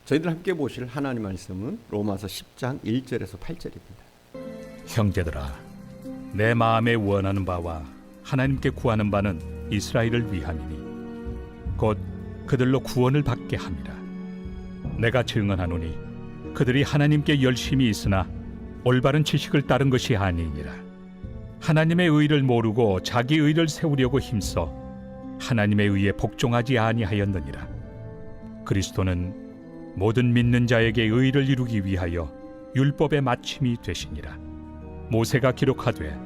저희들 함께 보실 하나님 말씀은 로마서 10장 1절에서 8절입니다. 형제들아, 내 마음에 원하는 바와 하나님께 구하는 바는 이스라엘을 위함이니 곧 그들로 구원을 받게 함이라. 내가 증언하노니 그들이 하나님께 열심히 있으나 올바른 지식을 따른 것이 아니니라. 하나님의 의를 모르고 자기 의를 세우려고 힘써 하나님의 의에 복종하지 아니하였느니라. 그리스도는 모든 믿는 자에게 의를 이루기 위하여 율법의 마침이 되시니라. 모세가 기록하되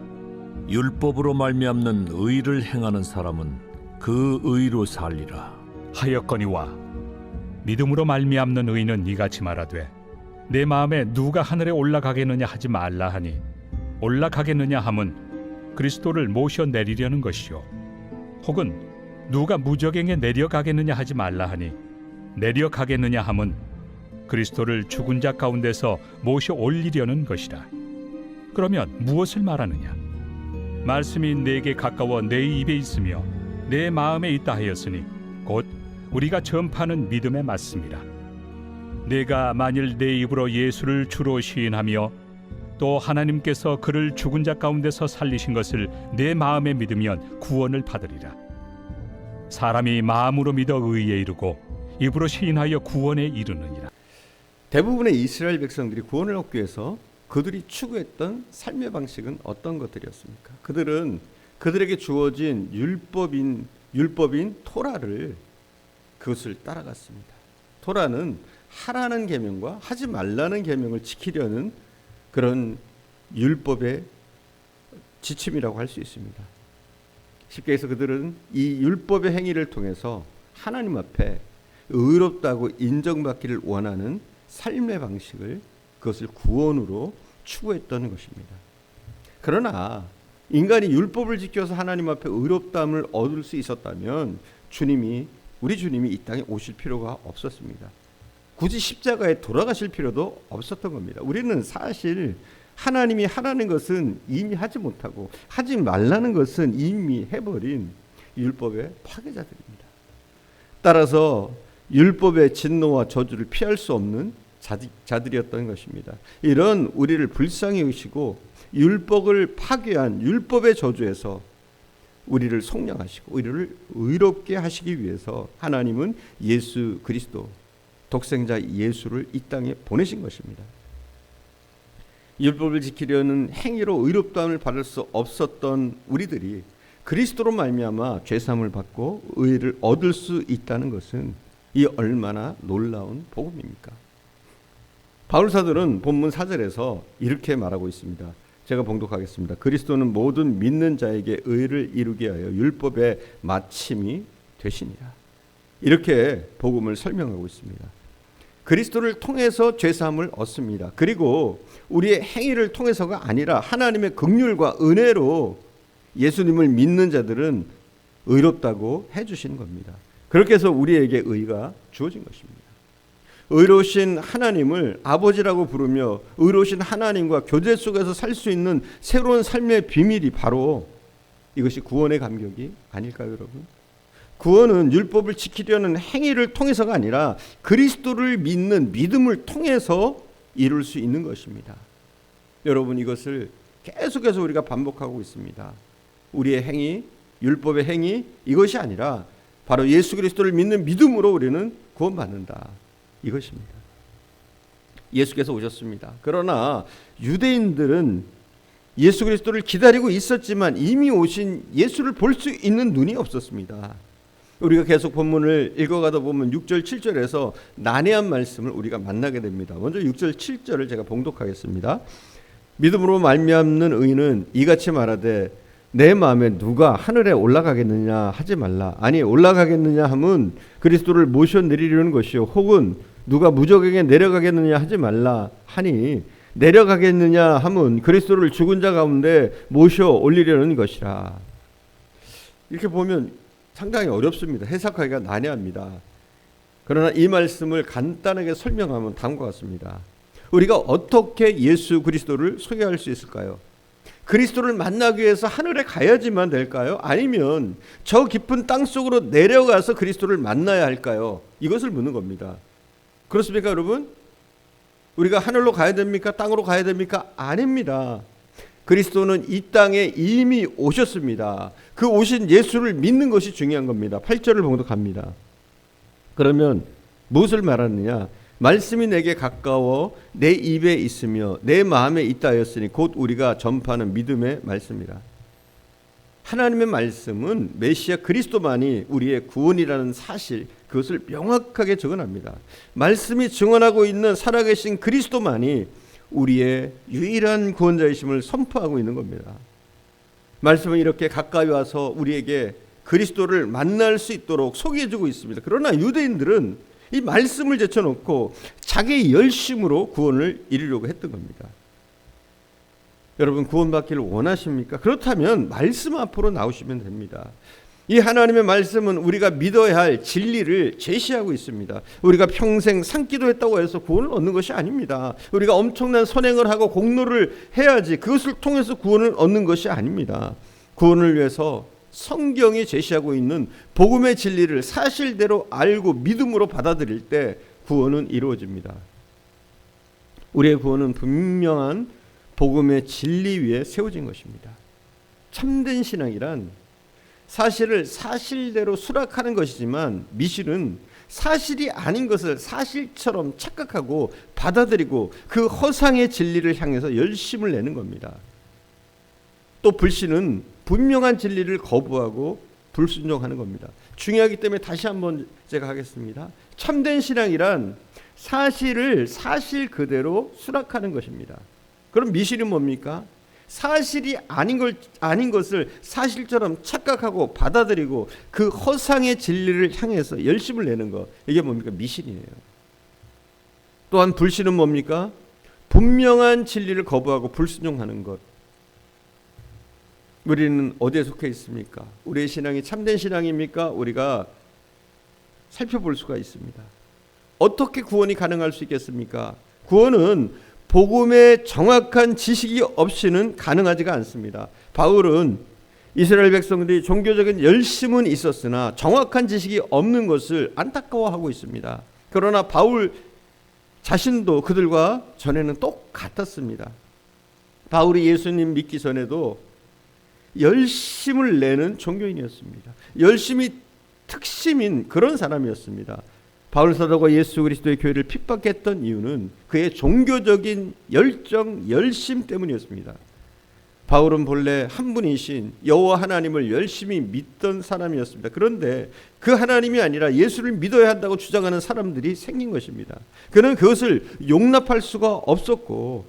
율법으로 말미암는 의를 행하는 사람은 그 의로 살리라 하였거니와 믿음으로 말미암는 의는 이같이 말하되 내 마음에 누가 하늘에 올라가겠느냐 하지 말라 하니 올라가겠느냐 함은 그리스도를 모셔 내리려는 것이요 혹은 누가 무저갱에 내려가겠느냐 하지 말라 하니 내려가겠느냐 함은 그리스도를 죽은 자 가운데서 모셔 올리려는 것이라. 그러면 무엇을 말하느냐? 말씀이 내게 가까워 내 입에 있으며 내 마음에 있다 하였으니 곧 우리가 전파하는 믿음에 맞습니다. 내가 만일 내 입으로 예수를 주로 시인하며 또 하나님께서 그를 죽은 자 가운데서 살리신 것을 내 마음에 믿으면 구원을 받으리라. 사람이 마음으로 믿어 의에 이르고 입으로 시인하여 구원에 이르느니라. 대부분의 이스라엘 백성들이 구원을 얻기 위해서 그들이 추구했던 삶의 방식은 어떤 것들이었습니까? 그들은 그들에게 주어진 율법인 토라를 그것을 따라갔습니다. 토라는 하라는 계명과 하지 말라는 계명을 지키려는 그런 율법의 지침이라고 할 수 있습니다. 쉽게 해서 그들은 이 율법의 행위를 통해서 하나님 앞에 의롭다고 인정받기를 원하는 삶의 방식을 그것을 구원으로 추구했던 것입니다. 그러나 인간이 율법을 지켜서 하나님 앞에 의롭다함을 얻을 수 있었다면 우리 주님이 이 땅에 오실 필요가 없었습니다. 굳이 십자가에 돌아가실 필요도 없었던 겁니다. 우리는 사실 하나님이 하라는 것은 이미 하지 못하고 하지 말라는 것은 이미 해버린 율법의 파괴자들입니다. 따라서 율법의 진노와 저주를 피할 수 없는 자들이었던 것입니다. 이런 우리를 불쌍히 여기시고 율법을 파괴한 율법의 저주에서 우리를 속량하시고 우리를 의롭게 하시기 위해서 하나님은 예수 그리스도 독생자 예수를 이 땅에 보내신 것입니다. 율법을 지키려는 행위로 의롭다함을 받을 수 없었던 우리들이 그리스도로 말미암아 죄사함을 받고 의를 얻을 수 있다는 것은 이 얼마나 놀라운 복음입니까? 바울 사도는 본문 4절에서 이렇게 말하고 있습니다. 제가 봉독하겠습니다. 그리스도는 모든 믿는 자에게 의를 이루게 하여 율법의 마침이 되시니라. 이렇게 복음을 설명하고 있습니다. 그리스도를 통해서 죄사함을 얻습니다. 그리고 우리의 행위를 통해서가 아니라 하나님의 긍휼과 은혜로 예수님을 믿는 자들은 의롭다고 해주시는 겁니다. 그렇게 해서 우리에게 의가 주어진 것입니다. 의로우신 하나님을 아버지라고 부르며 의로우신 하나님과 교제 속에서 살 수 있는 새로운 삶의 비밀이 바로 이것이 구원의 감격이 아닐까요, 여러분? 구원은 율법을 지키려는 행위를 통해서가 아니라 그리스도를 믿는 믿음을 통해서 이룰 수 있는 것입니다. 여러분, 이것을 계속해서 우리가 반복하고 있습니다. 우리의 행위, 율법의 행위, 이것이 아니라 바로 예수 그리스도를 믿는 믿음으로 우리는 구원받는다. 이것입니다. 예수께서 오셨습니다. 그러나 유대인들은 예수 그리스도를 기다리고 있었지만 이미 오신 예수를 볼 수 있는 눈이 없었습니다. 우리가 계속 본문을 읽어가다 보면 6절 7절에서 난해한 말씀을 우리가 만나게 됩니다. 먼저 6절 7절을 제가 봉독하겠습니다. 믿음으로 말미암는 의는 이같이 말하되 내 마음에 누가 하늘에 올라가겠느냐 하지 말라. 아니 올라가겠느냐 함은 그리스도를 모셔 내리려는 것이요 혹은 누가 무저갱에 내려가겠느냐 하지 말라 하니 내려가겠느냐 함은 그리스도를 죽은 자 가운데 모셔 올리려는 것이라. 이렇게 보면 상당히 어렵습니다. 해석하기가 난해합니다. 그러나 이 말씀을 간단하게 설명하면 다음과 같습니다. 우리가 어떻게 예수 그리스도를 소개할 수 있을까요? 그리스도를 만나기 위해서 하늘에 가야지만 될까요? 아니면 저 깊은 땅 속으로 내려가서 그리스도를 만나야 할까요? 이것을 묻는 겁니다. 그렇습니까, 여러분? 우리가 하늘로 가야 됩니까? 땅으로 가야 됩니까? 아닙니다. 그리스도는 이 땅에 이미 오셨습니다. 그 오신 예수를 믿는 것이 중요한 겁니다. 8절을 봉독합니다. 그러면 무엇을 말하느냐? 말씀이 내게 가까워 내 입에 있으며 내 마음에 있다 하였으니 곧 우리가 전파하는 믿음의 말씀이라. 하나님의 말씀은 메시아 그리스도만이 우리의 구원이라는 사실, 그것을 명확하게 증언합니다. 말씀이 증언하고 있는 살아계신 그리스도만이 우리의 유일한 구원자이심을 선포하고 있는 겁니다. 말씀은 이렇게 가까이 와서 우리에게 그리스도를 만날 수 있도록 소개해주고 있습니다. 그러나 유대인들은 이 말씀을 제쳐놓고 자기의 열심으로 구원을 이루려고 했던 겁니다. 여러분, 구원받기를 원하십니까? 그렇다면 말씀 앞으로 나오시면 됩니다. 이 하나님의 말씀은 우리가 믿어야 할 진리를 제시하고 있습니다. 우리가 평생 산기도 했다고 해서 구원을 얻는 것이 아닙니다. 우리가 엄청난 선행을 하고 공로를 해야지 그것을 통해서 구원을 얻는 것이 아닙니다. 구원을 위해서 성경이 제시하고 있는 복음의 진리를 사실대로 알고 믿음으로 받아들일 때 구원은 이루어집니다. 우리의 구원은 분명한 복음의 진리 위에 세워진 것입니다. 참된 신앙이란 사실을 사실대로 수락하는 것이지만 미실은 사실이 아닌 것을 사실처럼 착각하고 받아들이고 그 허상의 진리를 향해서 열심을 내는 겁니다. 또 불신은 분명한 진리를 거부하고 불순종하는 겁니다. 중요하기 때문에 다시 한번 제가 하겠습니다. 참된 신앙이란 사실을 사실 그대로 수락하는 것입니다. 그럼 미실이 뭡니까? 사실이 아닌 것을 사실처럼 착각하고 받아들이고 그 허상의 진리를 향해서 열심을 내는 것, 이게 뭡니까? 미실이에요. 또한 불신은 뭡니까? 분명한 진리를 거부하고 불순종하는 것. 우리는 어디에 속해 있습니까? 우리의 신앙이 참된 신앙입니까? 우리가 살펴볼 수가 있습니다. 어떻게 구원이 가능할 수 있겠습니까? 구원은 복음의 정확한 지식이 없이는 가능하지가 않습니다. 바울은 이스라엘 백성들이 종교적인 열심은 있었으나 정확한 지식이 없는 것을 안타까워하고 있습니다. 그러나 바울 자신도 그들과 전에는 똑같았습니다. 바울이 예수님 믿기 전에도 열심을 내는 종교인이었습니다. 열심이 특심인 그런 사람이었습니다. 바울 사도가 예수 그리스도의 교회를 핍박했던 이유는 그의 종교적인 열정, 열심 때문이었습니다. 바울은 본래 한 분이신 여호와 하나님을 열심히 믿던 사람이었습니다. 그런데 그 하나님이 아니라 예수를 믿어야 한다고 주장하는 사람들이 생긴 것입니다. 그는 그것을 용납할 수가 없었고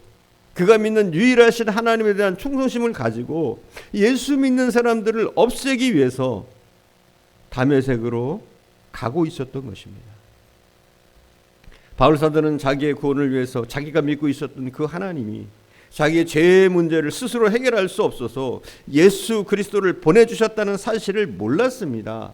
그가 믿는 유일하신 하나님에 대한 충성심을 가지고 예수 믿는 사람들을 없애기 위해서 다메섹으로 가고 있었던 것입니다. 바울 사도는 자기의 구원을 위해서 자기가 믿고 있었던 그 하나님이 자기의 죄의 문제를 스스로 해결할 수 없어서 예수 그리스도를 보내주셨다는 사실을 몰랐습니다.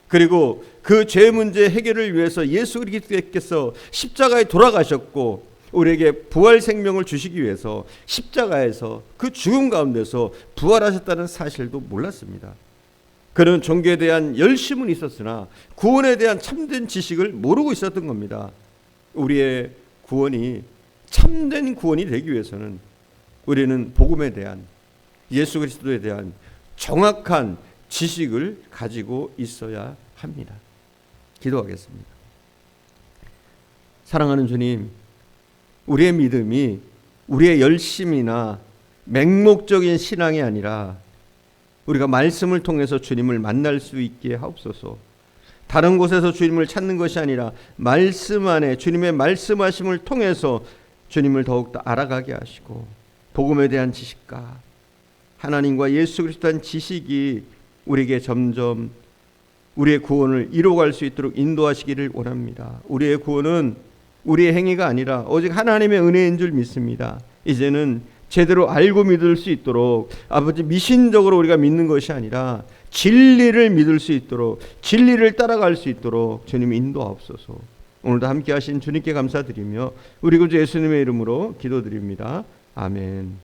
그리고 그 죄 문제 해결을 위해서 예수 그리스도께서 십자가에 돌아가셨고 우리에게 부활 생명을 주시기 위해서 십자가에서 그 죽음 가운데서 부활하셨다는 사실도 몰랐습니다. 그는 종교에 대한 열심은 있었으나 구원에 대한 참된 지식을 모르고 있었던 겁니다. 우리의 구원이 참된 구원이 되기 위해서는 우리는 복음에 대한, 예수 그리스도에 대한 정확한 지식을 가지고 있어야 합니다. 기도하겠습니다. 사랑하는 주님, 우리의 믿음이 우리의 열심이나 맹목적인 신앙이 아니라 우리가 말씀을 통해서 주님을 만날 수 있게 하옵소서. 다른 곳에서 주님을 찾는 것이 아니라 말씀 안에 주님의 말씀하심을 통해서 주님을 더욱더 알아가게 하시고 복음에 대한 지식과 하나님과 예수 그리스도에 대한 지식이 우리에게 점점 우리의 구원을 이루어갈 수 있도록 인도하시기를 원합니다. 우리의 구원은 우리의 행위가 아니라 오직 하나님의 은혜인 줄 믿습니다. 이제는 제대로 알고 믿을 수 있도록 아버지 미신적으로 우리가 믿는 것이 아니라 진리를 믿을 수 있도록 진리를 따라갈 수 있도록 주님 인도하옵소서. 오늘도 함께 하신 주님께 감사드리며 우리 구주 예수님의 이름으로 기도드립니다. 아멘.